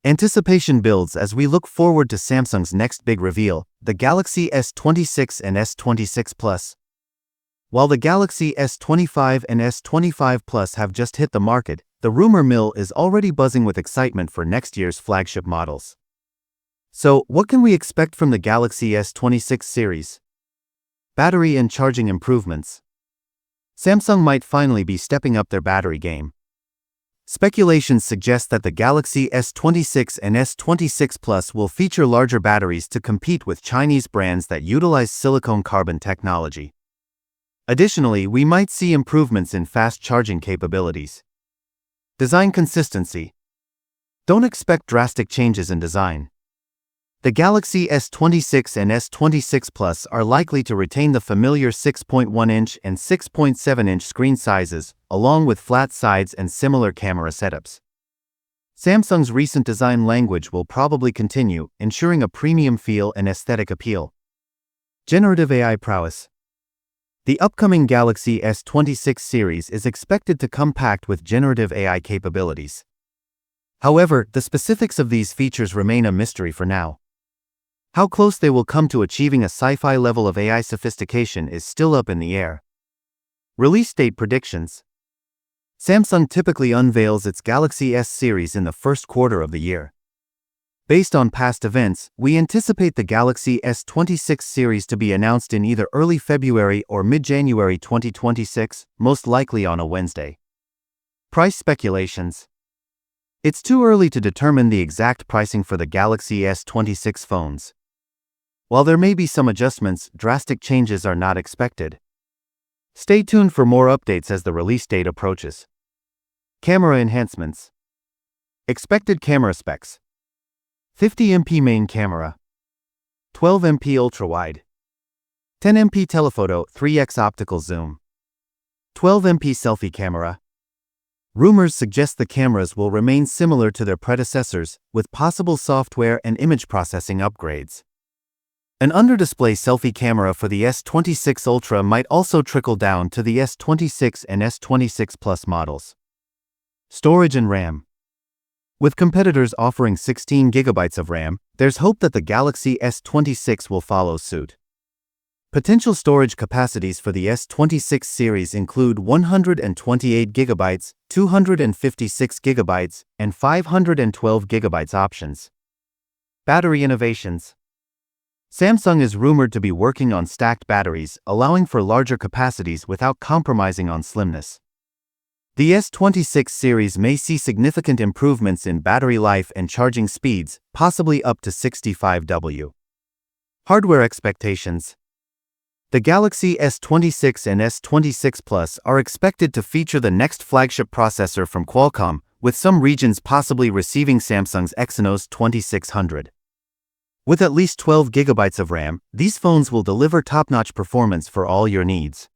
Anticipation builds as we look forward to Samsung's next big reveal, the Galaxy S26 and S26 Plus. While the Galaxy S25 and S25 Plus have just hit the market, the rumor mill is already buzzing with excitement for next year's flagship models. So, what can we expect from the Galaxy S26 series? Battery and charging improvements. Samsung might finally be stepping up their battery game. Speculations suggest that the Galaxy S26 and S26 Plus will feature larger batteries to compete with Chinese brands that utilize silicon carbon technology. Additionally, we might see improvements in fast charging capabilities. Design consistency. Don't expect drastic changes in design. The Galaxy S26 and S26 Plus are likely to retain the familiar 6.1-inch and 6.7-inch screen sizes, along with flat sides and similar camera setups. Samsung's recent design language will probably continue, ensuring a premium feel and aesthetic appeal. Generative AI prowess. The upcoming Galaxy S26 series is expected to come packed with generative AI capabilities. However, the specifics of these features remain a mystery for now. How close they will come to achieving a sci-fi level of AI sophistication is still up in the air. Release date predictions. Samsung typically unveils its Galaxy S series in the first quarter of the year. Based on past events, we anticipate the Galaxy S26 series to be announced in either early February or mid-January 2026, most likely on a Wednesday. Price speculations. It's too early to determine the exact pricing for the Galaxy S26 phones. While there may be some adjustments, drastic changes are not expected. Stay tuned for more updates as the release date approaches. Camera enhancements. Expected camera specs. 50MP main camera, 12MP ultra-wide, 10MP telephoto 3x optical zoom, 12MP selfie camera. Rumors suggest the cameras will remain similar to their predecessors, with possible software and image processing upgrades. An under-display selfie camera for the S26 Ultra might also trickle down to the S26 and S26 Plus models. Storage and RAM. With competitors offering 16GB of RAM, there's hope that the Galaxy S26 will follow suit. Potential storage capacities for the S26 series include 128GB, 256GB, and 512GB options. Battery innovations. Samsung is rumored to be working on stacked batteries, allowing for larger capacities without compromising on slimness. The S26 series may see significant improvements in battery life and charging speeds, possibly up to 65W. Hardware expectations. The Galaxy S26 and S26 Plus are expected to feature the next flagship processor from Qualcomm, with some regions possibly receiving Samsung's Exynos 2600. With at least 12GB of RAM, these phones will deliver top-notch performance for all your needs.